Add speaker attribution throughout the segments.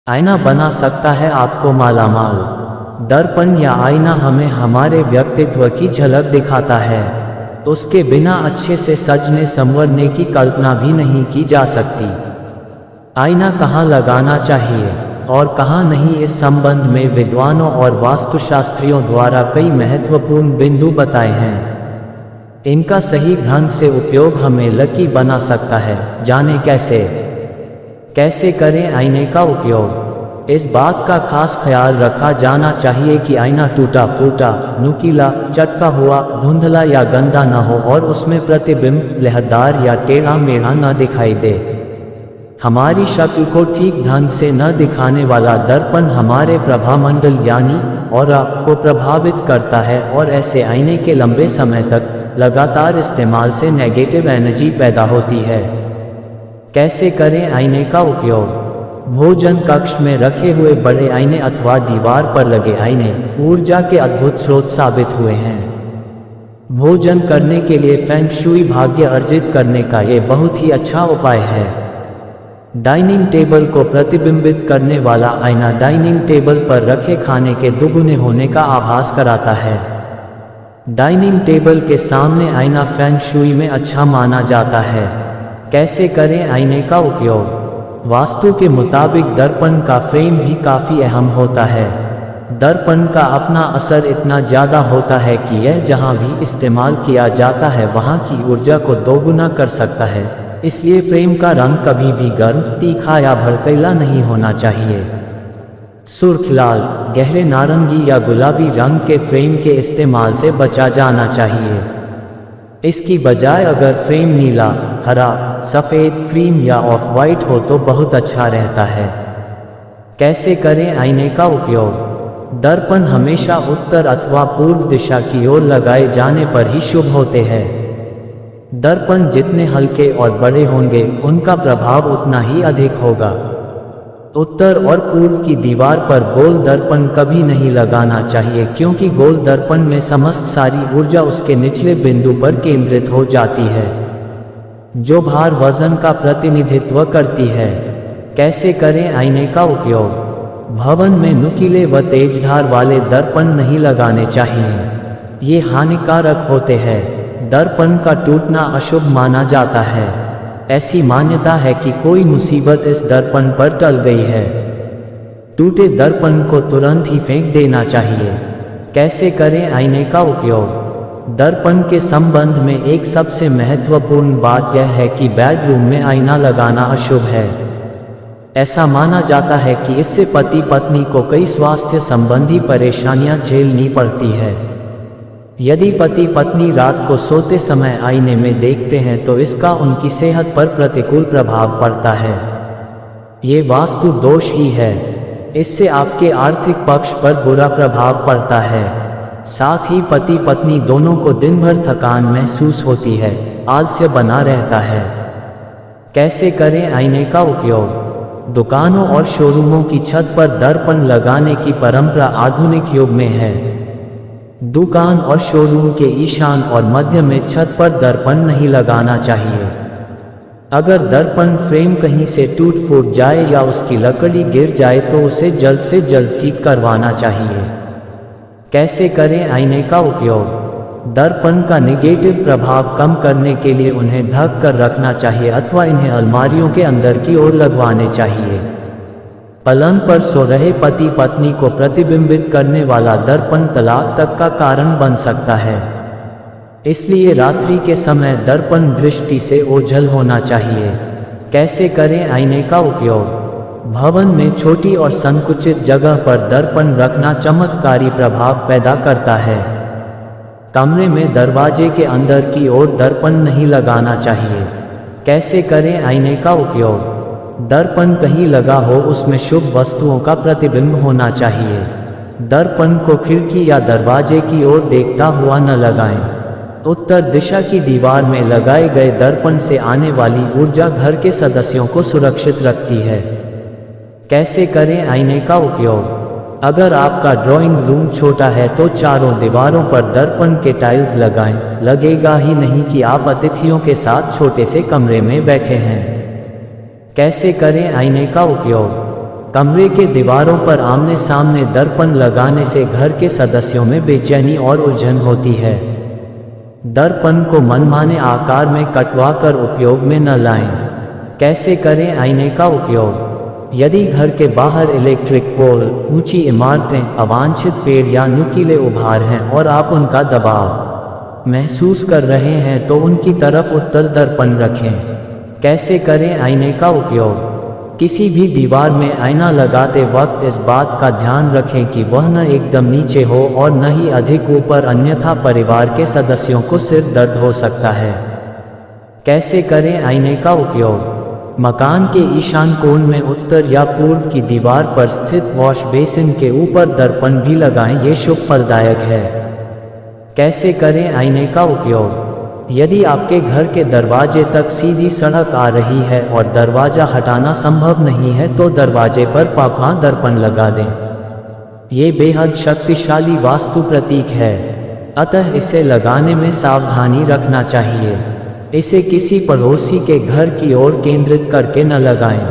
Speaker 1: आईना बना सकता है आपको मालामाल। दर्पण या आईना हमें हमारे व्यक्तित्व की झलक दिखाता है। उसके बिना अच्छे से सजने संवरने की कल्पना भी नहीं की जा सकती। आईना कहाँ लगाना चाहिए और कहाँ नहीं, इस संबंध में विद्वानों और वास्तुशास्त्रियों द्वारा कई महत्वपूर्ण बिंदु बताए हैं। इनका सही ढंग से उपयोग हमें लकी बना सकता है। जाने कैसे करें आईने का उपयोग। इस बात का खास ख्याल रखा जाना चाहिए कि आईना टूटा फूटा, नुकीला, चटका हुआ, धुंधला या गंदा न हो और उसमें प्रतिबिंब लहरदार या टेढ़ा मेढ़ा न दिखाई दे। हमारी शक्ल को ठीक ढंग से न दिखाने वाला दर्पण हमारे प्रभामंडल यानी ऑरा को प्रभावित करता है और ऐसे आईने के लंबे समय तक लगातार इस्तेमाल से नेगेटिव एनर्जी पैदा होती है। कैसे करें आईने का उपयोग। भोजन कक्ष में रखे हुए बड़े आईने अथवा दीवार पर लगे आईने ऊर्जा के अद्भुत स्रोत साबित हुए हैं। भोजन करने के लिए फेंग शुई भाग्य अर्जित करने का ये बहुत ही अच्छा उपाय है। डाइनिंग टेबल को प्रतिबिंबित करने वाला आईना डाइनिंग टेबल पर रखे खाने के दुगुने होने का आभास कराता है। डाइनिंग टेबल के सामने आईना फेंग शुई में अच्छा माना जाता है। कैसे करें आईने का उपयोग। वास्तु के मुताबिक दर्पण का फ्रेम भी काफ़ी अहम होता है। दर्पण का अपना असर इतना ज़्यादा होता है कि यह जहाँ भी इस्तेमाल किया जाता है वहाँ की ऊर्जा को दोगुना कर सकता है। इसलिए फ्रेम का रंग कभी भी गर्म, तीखा या भड़कीला नहीं होना चाहिए। सुर्ख लाल, गहरे नारंगी या गुलाबी रंग के फ्रेम के इस्तेमाल से बचा जाना चाहिए। इसकी बजाय अगर फ्रेम नीला, हरा, सफ़ेद, क्रीम या ऑफ वाइट हो तो बहुत अच्छा रहता है। कैसे करें आईने का उपयोग। दर्पण हमेशा उत्तर अथवा पूर्व दिशा की ओर लगाए जाने पर ही शुभ होते हैं। दर्पण जितने हल्के और बड़े होंगे उनका प्रभाव उतना ही अधिक होगा। उत्तर और पूर्व की दीवार पर गोल दर्पण कभी नहीं लगाना चाहिए क्योंकि गोल दर्पण में समस्त सारी ऊर्जा उसके निचले बिंदु पर केंद्रित हो जाती है, जो भार वजन का प्रतिनिधित्व करती है। कैसे करें आईने का उपयोग। भवन में नुकीले व तेजधार वाले दर्पण नहीं लगाने चाहिए। ये हानिकारक होते हैं। दर्पण का टूटना अशुभ माना जाता है। ऐसी मान्यता है कि कोई मुसीबत इस दर्पण पर टल गई है। टूटे दर्पण को तुरंत ही फेंक देना चाहिए। कैसे करें आईने का उपयोग। दर्पण के संबंध में एक सबसे महत्वपूर्ण बात यह है कि बेडरूम में आईना लगाना अशुभ है। ऐसा माना जाता है कि इससे पति पत्नी को कई स्वास्थ्य संबंधी परेशानियां झेलनी पड़ती है। यदि पति पत्नी रात को सोते समय आईने में देखते हैं तो इसका उनकी सेहत पर प्रतिकूल प्रभाव पड़ता है। ये वास्तु दोष ही है। इससे आपके आर्थिक पक्ष पर बुरा प्रभाव पड़ता है। साथ ही पति पत्नी दोनों को दिन भर थकान महसूस होती है, आलस्य बना रहता है। कैसे करें आईने का उपयोग। दुकानों और शोरूमों की छत पर दर्पण लगाने की परंपरा आधुनिक युग में है। दुकान और शोरूम के ईशान और मध्य में छत पर दर्पण नहीं लगाना चाहिए। अगर दर्पण फ्रेम कहीं से टूट फूट जाए या उसकी लकड़ी गिर जाए तो उसे जल्द से जल्द ठीक करवाना चाहिए। कैसे करें आईने का उपयोग। दर्पण का नेगेटिव प्रभाव कम करने के लिए उन्हें ढक कर रखना चाहिए अथवा इन्हें अलमारियों के अंदर की ओर लगवाने चाहिए। पलंग पर सो रहे पति पत्नी को प्रतिबिंबित करने वाला दर्पण तलाक तक का कारण बन सकता है। इसलिए रात्रि के समय दर्पण दृष्टि से ओझल होना चाहिए। कैसे करें आईने का उपयोग। भवन में छोटी और संकुचित जगह पर दर्पण रखना चमत्कारी प्रभाव पैदा करता है। कमरे में दरवाजे के अंदर की ओर दर्पण नहीं लगाना चाहिए। कैसे करें आईने का उपयोग। दर्पण कहीं लगा हो उसमें शुभ वस्तुओं का प्रतिबिंब होना चाहिए। दर्पण को खिड़की या दरवाजे की ओर देखता हुआ न लगाएं। उत्तर दिशा की दीवार में लगाए गए दर्पण से आने वाली ऊर्जा घर के सदस्यों को सुरक्षित रखती है। कैसे करें आईने का उपयोग। अगर आपका ड्राइंग रूम छोटा है तो चारों दीवारों पर दर्पण के टाइल्स लगाएं। लगेगा ही नहीं कि आप अतिथियों के साथ छोटे से कमरे में बैठे हैं। कैसे करें आईने का उपयोग। कमरे के दीवारों पर आमने सामने दर्पण लगाने से घर के सदस्यों में बेचैनी और उलझन होती है। दर्पण को मनमाने आकार में कटवा कर उपयोग में न लाएं। कैसे करें आईने का उपयोग? यदि घर के बाहर इलेक्ट्रिक पोल, ऊंची इमारतें, अवांछित पेड़ या नुकीले उभार हैं और आप उनका दबाव महसूस कर रहे हैं तो उनकी तरफ उत्तर दर्पण रखें। कैसे करें आईने का उपयोग? किसी भी दीवार में आईना लगाते वक्त इस बात का ध्यान रखें कि वह न एकदम नीचे हो और न ही अधिक ऊपर, अन्यथा परिवार के सदस्यों को सिर दर्द हो सकता है। कैसे करें आईने का उपयोग? मकान के ईशान कोण में उत्तर या पूर्व की दीवार पर स्थित वॉश बेसिन के ऊपर दर्पण भी लगाएं, ये शुभ फलदायक है। कैसे करें आईने का उपयोग? यदि आपके घर के दरवाजे तक सीधी सड़क आ रही है और दरवाजा हटाना संभव नहीं है तो दरवाजे पर पापा दर्पण लगा दें। ये बेहद शक्तिशाली वास्तु प्रतीक है, अतः इसे लगाने में सावधानी रखना चाहिए। इसे किसी पड़ोसी के घर की ओर केंद्रित करके न लगाएं।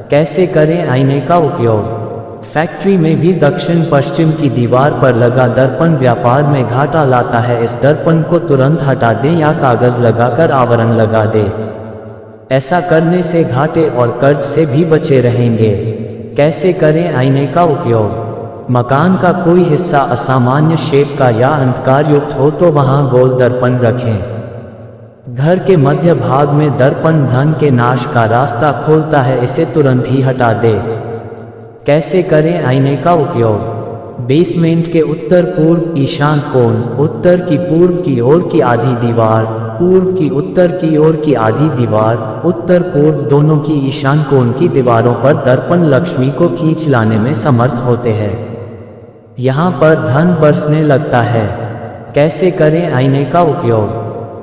Speaker 1: कैसे करें आईने का उपयोग? फैक्ट्री में भी दक्षिण पश्चिम की दीवार पर लगा दर्पण व्यापार में घाटा लाता है। इस दर्पण को तुरंत हटा दें या कागज लगाकर आवरण लगा दें। ऐसा करने से घाटे और कर्ज से भी बचे रहेंगे। कैसे करें आईने का उपयोग? मकान का कोई हिस्सा असामान्य शेप का या अंधकार युक्त हो तो वहां गोल दर्पण रखें। घर के मध्य भाग में दर्पण धन के नाश का रास्ता खोलता है, इसे तुरंत ही हटा दे। कैसे करें आईने का उपयोग? बेसमेंट के उत्तर पूर्व ईशान कोण, उत्तर की पूर्व की ओर की आधी दीवार, पूर्व की उत्तर की ओर की आधी दीवार, उत्तर पूर्व दोनों की ईशान कोण की दीवारों पर दर्पण लक्ष्मी को खींच लाने में समर्थ होते हैं। यहाँ पर धन बरसने लगता है। कैसे करें आईने का उपयोग?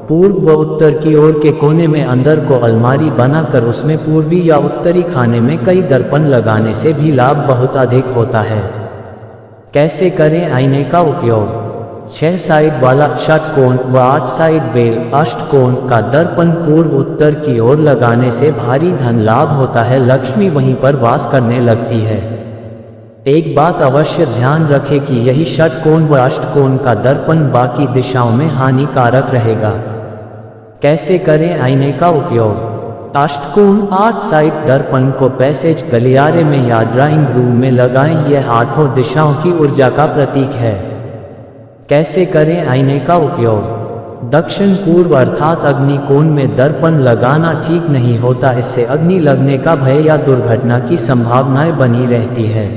Speaker 1: पूर्व व उत्तर की ओर के कोने में अंदर को अलमारी बनाकर उसमें पूर्वी या उत्तरी खाने में कई दर्पण लगाने से भी लाभ बहुत अधिक होता है। कैसे करें आईने का उपयोग? 6 साइड वाला षटकोण व 8 साइड बेल अष्टकोण का दर्पण पूर्व उत्तर की ओर लगाने से भारी धन लाभ होता है, लक्ष्मी वहीं पर वास करने लगती है। एक बात अवश्य ध्यान रखें कि यही षटकोण व अष्टकोण का दर्पण बाकी दिशाओं में हानिकारक रहेगा। कैसे करें आईने का उपयोग? अष्टकोण 8 साइड दर्पण को पैसेज, गलियारे में या ड्राइंग रूम में लगाएं। यह 8 दिशाओं की ऊर्जा का प्रतीक है। कैसे करें आईने का उपयोग? दक्षिण पूर्व अर्थात अग्नि कोण में दर्पण लगाना ठीक नहीं होता, इससे अग्नि लगने का भय या दुर्घटना की संभावनाएं बनी रहती है।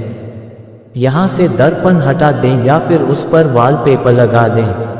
Speaker 1: यहाँ से दर्पण हटा दें या फिर उस पर वॉलपेपर लगा दें।